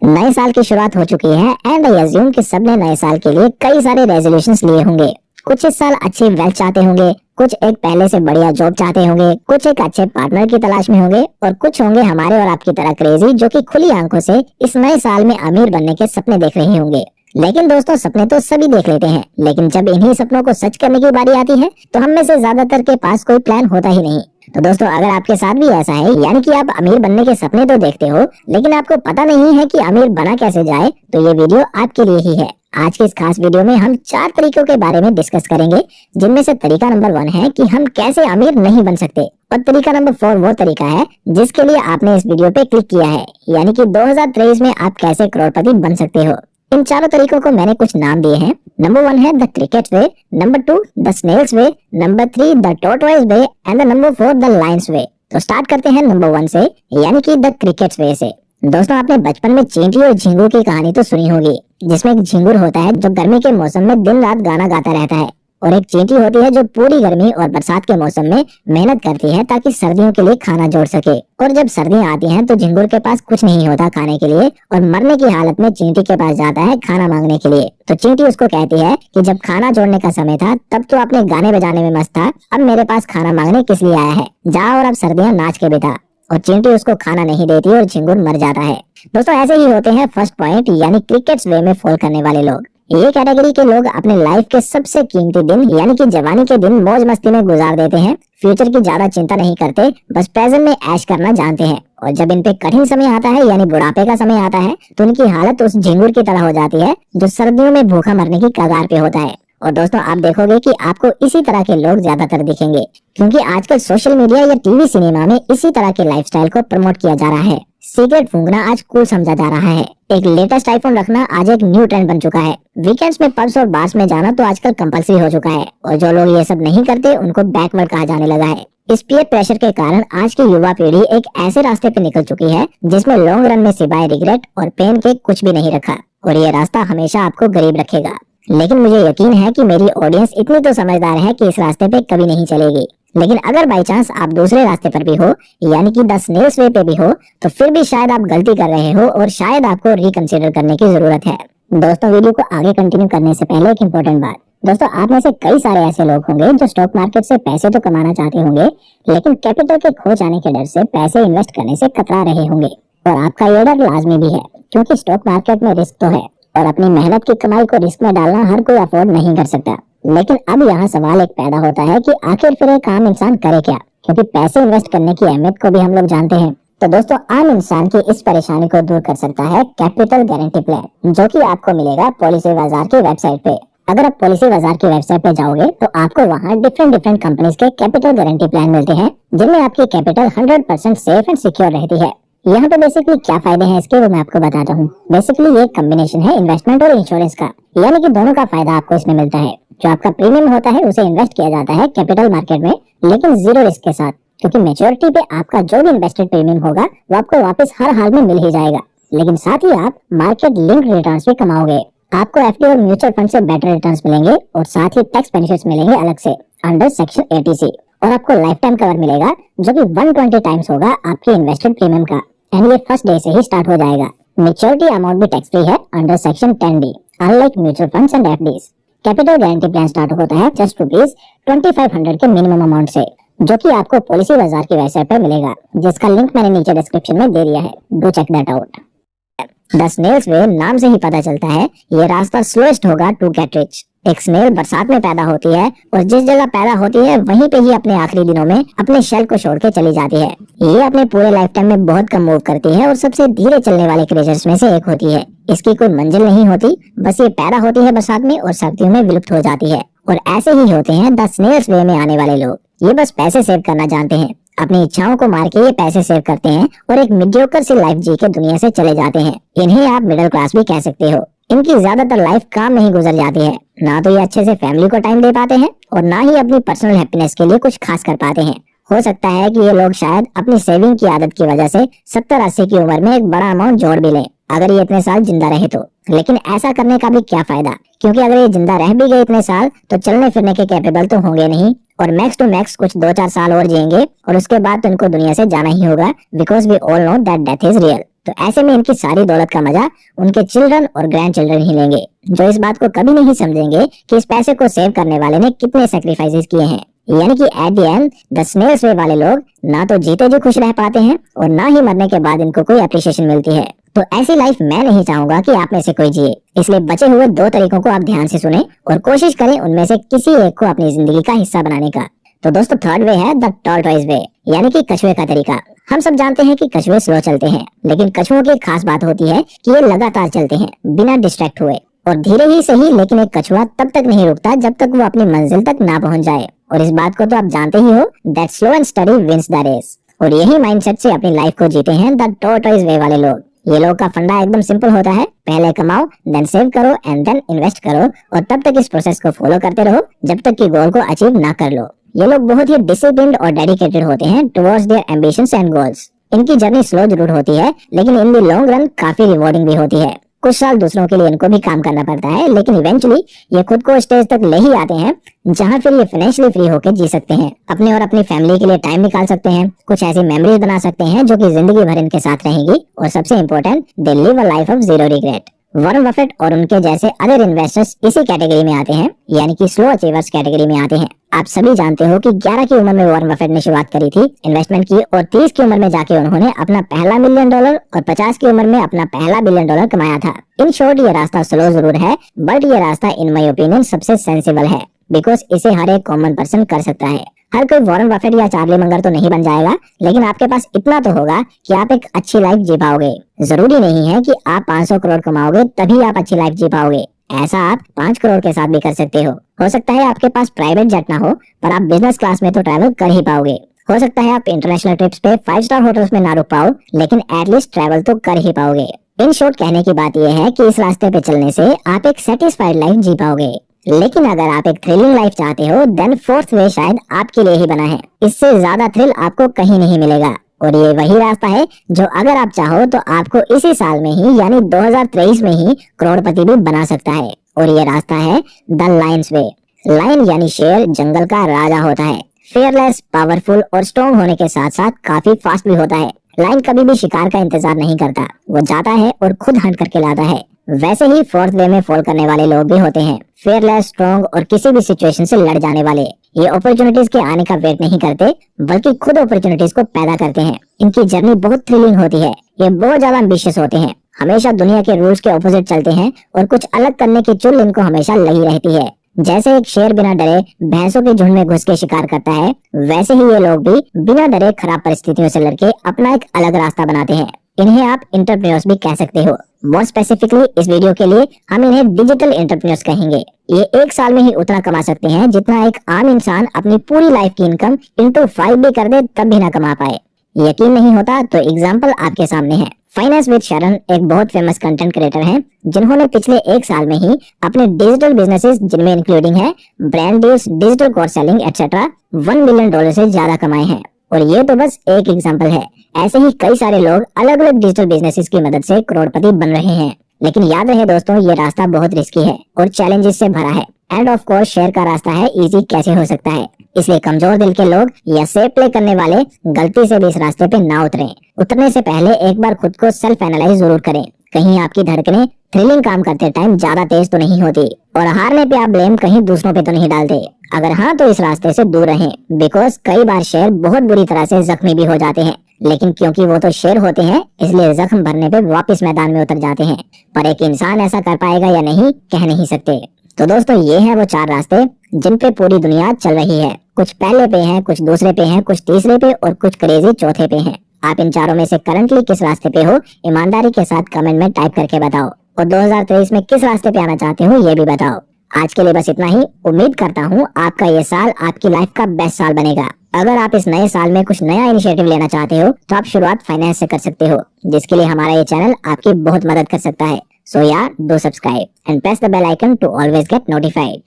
नए साल की शुरुआत हो चुकी है एंड आई अज्यूम कि सबने नए साल के लिए कई सारे रेजोल्यूशंस लिए होंगे। कुछ इस साल अच्छी वेल्थ चाहते होंगे, कुछ एक पहले से बढ़िया जॉब चाहते होंगे, कुछ एक अच्छे पार्टनर की तलाश में होंगे और कुछ होंगे हमारे और आपकी तरह क्रेजी जो कि खुली आंखों से इस नए साल में अमीर बनने के सपने देख रहे होंगे। लेकिन दोस्तों, सपने तो सभी देख लेते हैं, लेकिन जब इन्हीं सपनों को सच करने की बारी आती है तो हम में से ज्यादातर के पास कोई प्लान होता ही नहीं। तो दोस्तों, अगर आपके साथ भी ऐसा है, यानी कि आप अमीर बनने के सपने तो देखते हो लेकिन आपको पता नहीं है कि अमीर बना कैसे जाए, तो ये वीडियो आपके लिए ही है। आज के इस खास वीडियो में हम 4 तरीकों के बारे में डिस्कस करेंगे, जिनमें से तरीका नंबर 1 है कि हम कैसे अमीर नहीं बन सकते, और तरीका नंबर 4 वो तरीका है जिसके लिए आपने इस वीडियो पे क्लिक किया है, यानी कि 2023 में आप कैसे करोड़पति बन सकते हो। इन चारों तरीकों को मैंने कुछ नाम दिए हैं। नंबर 1 है the cricket way, number 2 the snail's way, number 3 the tortoise way and number 4 the lion's way. तो स्टार्ट करते हैं नंबर 1 से, यानी कि द क्रिकेट वे से। दोस्तों, आपने बचपन में चींटी और झिंगुर की कहानी तो सुनी होगी, जिसमें एक झिंगुर होता है जो गर्मी के मौसम में दिन रात गाना गाता रहता है, और एक चींटी होती है जो पूरी गर्मी और बरसात के मौसम में मेहनत करती है ताकि सर्दियों के लिए खाना जोड़ सके। और जब सर्दियां आती हैं तो झिंगुर के पास कुछ नहीं होता खाने के लिए, और मरने की हालत में चींटी के पास जाता है खाना मांगने के लिए। तो चींटी उसको कहती है कि जब खाना जोड़ने का समय था तब तो अपने गाने बजाने में मस्त था, अब मेरे पास खाना मांगने किस लिए आया है, जा और अब सर्दियां नाच के बिता। और चींटी उसको खाना नहीं देती और झिंगुर मर जाता है। दोस्तों, ऐसे ही होते हैं फर्स्ट पॉइंट यानी क्रिकेट वे में फॉल करने वाले लोग। ये कैटेगरी के लोग अपने लाइफ के सबसे कीमती दिन यानी कि जवानी के दिन मौज मस्ती में गुजार देते हैं, फ्यूचर की ज्यादा चिंता नहीं करते, बस प्रेजेंट में ऐश करना जानते हैं। और जब इन पे कठिन समय आता है यानी बुढ़ापे का समय आता है तो उनकी हालत उस झिंगुर की तरह हो जाती है जो सर्दियों में भूखा मरने की कगार पे होता है। और दोस्तों, आप देखोगे कि आपको इसी तरह के लोग ज्यादातर दिखेंगे, क्योंकि आजकल सोशल मीडिया या टीवी सिनेमा में इसी तरह के लाइफस्टाइल को प्रमोट किया जा रहा है। सिगरेट फूंकना आज कूल समझा जा रहा है, एक लेटेस्ट आईफोन रखना आज एक न्यू ट्रेंड बन चुका है, वीकेंड्स में पब्स और बार्स में जाना तो आजकल कंपलसरी हो चुका है, और जो लोग ये सब नहीं करते उनको बैकवर्ड कहा जाने लगा है। इस पीयर प्रेशर के कारण आज की युवा पीढ़ी एक ऐसे रास्ते पे निकल चुकी है जिसमें लॉन्ग रन में सिवाय रिग्रेट और पेन के कुछ भी नहीं रखा, और ये रास्ता हमेशा आपको गरीब रखेगा। लेकिन मुझे यकीन है कि मेरी ऑडियंस इतनी तो समझदार है कि इस रास्ते पे कभी नहीं चलेगी। लेकिन अगर बाई चांस आप दूसरे रास्ते पर भी हो, यानी कि द स्नेल्स वे पे भी हो, तो फिर भी शायद आप गलती कर रहे हो और शायद आपको रिकंसिडर करने की जरूरत है। दोस्तों, वीडियो को आगे कंटिन्यू करने से पहले एक इम्पोर्टेंट बात। दोस्तों, आप में से कई सारे ऐसे लोग होंगे जो स्टॉक मार्केट से पैसे तो कमाना चाहते होंगे, लेकिन कैपिटल के खो जाने के डर से पैसे इन्वेस्ट करने से कतरा रहे होंगे। और आपका ये डर लाजमी भी है, क्योंकि स्टॉक मार्केट में रिस्क तो है और अपनी मेहनत की कमाई को रिस्क में डालना हर कोई अफोर्ड नहीं कर सकता। लेकिन अब यहाँ सवाल एक पैदा होता है कि आखिर फिर एक आम इंसान करे क्या, क्योंकि पैसे इन्वेस्ट करने की अहमियत को भी हम लोग जानते हैं। तो दोस्तों, आम इंसान की इस परेशानी को दूर कर सकता है कैपिटल गारंटी प्लान, जो कि आपको मिलेगा पॉलिसी बाजार की वेबसाइट पे। अगर आप पॉलिसी बाजार की वेबसाइट पे जाओगे तो आपको वहाँ डिफरेंट कंपनीज के कैपिटल गारंटी प्लान मिलते हैं, जिनमें आपकी कैपिटल 100% सेफ एंड सिक्योर रहती है। यहाँ पे बेसिकली क्या फायदे हैं इसके, वो मैं आपको बताता हूँ। बेसिकली ये एक कॉम्बिनेशन है इन्वेस्टमेंट और इंश्योरेंस का, यानी कि दोनों का फायदा आपको इसमें मिलता है। जो आपका प्रीमियम होता है उसे इन्वेस्ट किया जाता है कैपिटल मार्केट में, लेकिन जीरो रिस्क के साथ, क्योंकि मेच्योरिटी पे आपका जो भी इन्वेस्टेड प्रीमियम होगा वो आपको वापस हर हाल में मिल ही जाएगा। लेकिन साथ ही आप मार्केट लिंक्ड रिटर्न्स भी कमाओगे। आपको एफडी और म्यूचुअल फंड से बेटर रिटर्न्स मिलेंगे और साथ ही टैक्स बेनिफिट्स मिलेंगे अलग से अंडर सेक्शन 80C, और आपको लाइफ टाइम कवर मिलेगा जो कि 120 टाइम्स होगा आपके इन्वेस्टेड प्रीमियम का, एंड ये फर्स्ट डे से ही स्टार्ट हो जाएगा। मेच्योरिटी अमाउंट भी टैक्स फ्री है under section 10D, unlike mutual funds and FDs. Capital guarantee plan start होता है जस्ट ₹2500 के मिनिमम अमाउंट से, जो कि आपको पॉलिसी बाजार की वेबसाइट पर मिलेगा, जिसका लिंक मैंने नीचे डिस्क्रिप्शन में दे दिया है, do check that out. The snail's way नाम से ही पता चलता है ये रास्ता स्लोएस्ट होगा टू गेट रिच। एक स्नेल बरसात में पैदा होती है और जिस जगह पैदा होती है वहीं पे ही अपने आखिरी दिनों में अपने शेल को छोड़ के चली जाती है। ये अपने पूरे लाइफ टाइम में बहुत कम मूव करती है और सबसे धीरे चलने वाले क्रीचर्स में से एक होती है। इसकी कोई मंजिल नहीं होती, बस ये पैदा होती है बरसात में और सर्दियों में विलुप्त हो जाती है। और ऐसे ही होते हैं द स्नेल्स वे में आने वाले लोग। ये बस पैसे सेव करना जानते हैं, अपनी इच्छाओं को मार के ये पैसे सेव करते हैं और एक मीडियोकर सी लाइफ जी के दुनिया से चले जाते हैं। इन्हें आप मिडिल क्लास भी कह सकते हो। इनकी ज्यादातर लाइफ काम में ही गुजर जाती है, ना तो ये अच्छे से फैमिली को टाइम दे पाते हैं और ना ही अपनी पर्सनल हैप्पीनेस के लिए कुछ खास कर पाते हैं। हो सकता है कि ये लोग शायद अपनी सेविंग की आदत की वजह से 70-80 की उम्र में एक बड़ा अमाउंट जोड़ भी लें। अगर ये इतने साल जिंदा रहे तो। लेकिन ऐसा करने का भी क्या फायदा, क्योंकि अगर ये जिंदा रह भी गए इतने साल तो चलने फिरने के कैपेबल तो होंगे नहीं, और मैक्स टू मैक्स कुछ 2-4 साल और जिएंगे और उसके बाद तो इनको दुनिया से जाना ही होगा, because we all know that death is real. तो ऐसे में इनकी सारी दौलत का मजा उनके चिल्ड्रन और ग्रैंड चिल्ड्रन ही लेंगे, जो इस बात को कभी नहीं समझेंगे कि इस पैसे को सेव करने वाले ने कितने सेक्रीफाइसेस किए हैं। यानी कि at the end the snail's way वाले लोग ना तो जीते जी खुश रह पाते हैं और ना ही मरने के बाद इनको कोई अप्रिशिएशन मिलती है। तो ऐसी लाइफ मैं नहीं चाहूंगा कि आप में से कोई जिए। इसलिए बचे हुए 2 तरीकों को आप ध्यान से सुने और कोशिश करें उनमें से किसी एक को अपनी जिंदगी का हिस्सा बनाने का। तो दोस्तों, थर्ड वे है द टॉर्टोइज वे, यानी कि कछुए का तरीका। हम सब जानते हैं कि कछुए स्लो चलते हैं, लेकिन कछुओं की एक खास बात होती है कि ये लगातार चलते हैं बिना डिस्ट्रैक्ट हुए, और धीरे ही सही लेकिन एक कछुआ तब तक नहीं रुकता जब तक वो अपनी मंजिल तक ना पहुंच जाए। और इस बात को तो आप जानते ही हो, that slow and steady wins the race. और यही माइंडसेट से अपनी लाइफ को जीते हैं द टॉर्टोइज वे वाले लोग। ये लोग का फंडा एकदम सिंपल होता है, पहले कमाओ, देन सेव करो एंड देन इन्वेस्ट करो, और तब तक इस प्रोसेस को फॉलो करते रहो जब तक कि गोल को अचीव ना कर लो। ये लोग बहुत ही डिसिप्लिन्ड और डेडिकेटेड होते हैं towards their ambitions and goals. इनकी जर्नी स्लो जरूर होती है, लेकिन इन द लॉन्ग रन काफी रिवॉर्डिंग भी होती है। कुछ साल दूसरों के लिए इनको भी काम करना पड़ता है, लेकिन इवेंचुअली ये खुद को स्टेज तक ले ही आते हैं जहां फिर ये फाइनेंशियली फ्री होकर जी सकते हैं, अपने और अपनी फैमिली के लिए टाइम निकाल सकते हैं, कुछ ऐसी मेमोरीज बना सकते हैं जो कि जिंदगी भर इनके साथ रहेंगी, और सबसे important, they live a life of zero regret. Warren Buffett और उनके जैसे अदर इन्वेस्टर्स इसी कैटेगरी में आते हैं, यानी कि स्लो अचीवर्स कैटेगरी में आते हैं। आप सभी जानते हो कि 11 की उम्र में वॉरेन बफेट ने शुरुआत करी थी इन्वेस्टमेंट की, और 30 की उम्र में जाके उन्होंने अपना पहला $1 मिलियन और 50 की उम्र में अपना पहला $1 बिलियन कमाया था। इन शॉर्ट, ये रास्ता स्लो जरूर है, बट ये रास्ता इन माय ओपिनियन सबसे सेंसिबल है, बिकॉज इसे हर एक कॉमन पर्सन कर सकता है। हर कोई वॉरेन बफेट या चार्ली मंगर तो नहीं बन जाएगा, लेकिन आपके पास इतना तो होगा कि आप एक अच्छी लाइफ जी पाओगे। जरूरी नहीं है कि आप 500 करोड़ कमाओगे तभी आप अच्छी लाइफ जी पाओगे। ऐसा आप 5 करोड़ के साथ भी कर सकते हो सकता है आपके पास प्राइवेट जेट ना हो, पर आप बिजनेस क्लास में तो ट्रैवल कर ही पाओगे। हो सकता है आप इंटरनेशनल ट्रिप्स पे 5 स्टार होटल्स में ना रुक पाओ, लेकिन एटलीस्ट ट्रैवल तो कर ही पाओगे। इन शॉर्ट, कहने की बात यह है कि इस रास्ते पे चलने से आप एक सेटिस्फाइड लाइफ जी पाओगे। लेकिन अगर आप एक थ्रिलिंग लाइफ चाहते हो, देन फोर्थ वे शायद आपके लिए ही बना है। इससे ज्यादा थ्रिल आपको कहीं नहीं मिलेगा, और ये वही रास्ता है जो अगर आप चाहो तो आपको इसी साल में ही, यानी 2023 में ही करोड़पति भी बना सकता है। और ये रास्ता है द लायंस वे। लायन यानी शेर जंगल का राजा होता है, फेयरलेस, पावरफुल और स्ट्रॉन्ग होने के साथ साथ काफी फास्ट भी होता है। लायन कभी भी शिकार का इंतजार नहीं करता, वो जाता है और खुद हंट करके लाता है। वैसे ही फोर्थ वे में फॉल करने वाले लोग भी होते हैं, फेयरलेस, स्ट्रॉन्ग और किसी भी सिचुएशन से लड़ जाने वाले। ये अपॉर्चुनिटीज के आने का वेट नहीं करते, बल्कि खुद अपॉर्चुनिटीज को पैदा करते हैं। इनकी जर्नी बहुत थ्रिलिंग होती है, ये बहुत ज्यादा एम्बिशियस होते हैं, हमेशा दुनिया के रूल्स के ऑपोजिट चलते हैं, और कुछ अलग करने की चुल इनको हमेशा लगी रहती है। जैसे एक शेर बिना डरे भैंसों के झुंड में घुस के शिकार करता है, वैसे ही ये लोग भी बिना डरे खराब परिस्थितियों से लड़के अपना एक अलग रास्ता बनाते हैं। इन्हें आप एंटरप्रेन्योर्स भी कह सकते हो। मोर स्पेसिफिकली इस वीडियो के लिए हम इन्हें डिजिटल एंटरप्रेन्योर्स कहेंगे। ये एक साल में ही उतना कमा सकते हैं जितना एक आम इंसान अपनी पूरी लाइफ की इनकम इंटू 5 भी कर दे तब भी ना कमा पाए। यकीन नहीं होता तो एग्जाम्पल आपके सामने है। फाइनेंस विद शरण एक बहुत फेमस कंटेंट क्रिएटर हैं, जिन्होंने पिछले 1 साल में ही अपने डिजिटल बिजनेसेस, जिनमें इंक्लूडिंग है brand deals, digital course selling etcetera, $1 million से ज्यादा कमाए हैं। और ये तो बस एक एग्जांपल है, ऐसे ही कई सारे लोग अलग अलग डिजिटल बिजनेसेस की मदद से करोड़पति बन रहे हैं। लेकिन याद रहे दोस्तों, ये रास्ता बहुत रिस्की है और चैलेंजेस से भरा है, एंड ऑफ कोर्स शेयर का रास्ता है, इजी कैसे हो सकता है। इसलिए कमजोर दिल के लोग या सेफ प्ले करने वाले गलती से भी इस रास्ते पे ना उतरें। उतरने से पहले एक बार खुद को सेल्फ एनालाइज जरूर करें, कहीं आपकी धड़कनें थ्रिलिंग काम करते टाइम ज्यादा तेज तो नहीं होती, और हारने पे आप ब्लेम कहीं दूसरों पे तो नहीं डालते। अगर हाँ, तो इस रास्ते से दूर रहें, बिकॉज कई बार शेर बहुत बुरी तरह से जख्मी भी हो जाते हैं, लेकिन क्योंकि वो तो शेर होते हैं इसलिए जख्म भरने पे वापस मैदान में उतर जाते हैं। पर एक इंसान ऐसा कर पाएगा या नहीं, कह नहीं सकते। तो दोस्तों, ये है वो 4 रास्ते जिन पे पूरी दुनिया चल रही है। कुछ पहले पे हैं, कुछ दूसरे पे हैं, कुछ तीसरे पे और कुछ क्रेजी चौथे पे हैं। आप इन चारों में से करंटली किस रास्ते पे हो, ईमानदारी के साथ कमेंट में टाइप करके बताओ, और 2023 में किस रास्ते पे आना चाहते हो ये भी बताओ। आज के लिए बस इतना ही। उम्मीद करता हूँ आपका ये साल आपकी लाइफ का बेस्ट साल बनेगा। अगर आप इस नए साल में कुछ नया इनिशिएटिव लेना चाहते हो तो आप शुरुआत फाइनेंस से कर सकते हो, जिसके लिए हमारा ये चैनल आपकी बहुत मदद कर सकता है। So yeah, do subscribe and press the bell icon to always get notified.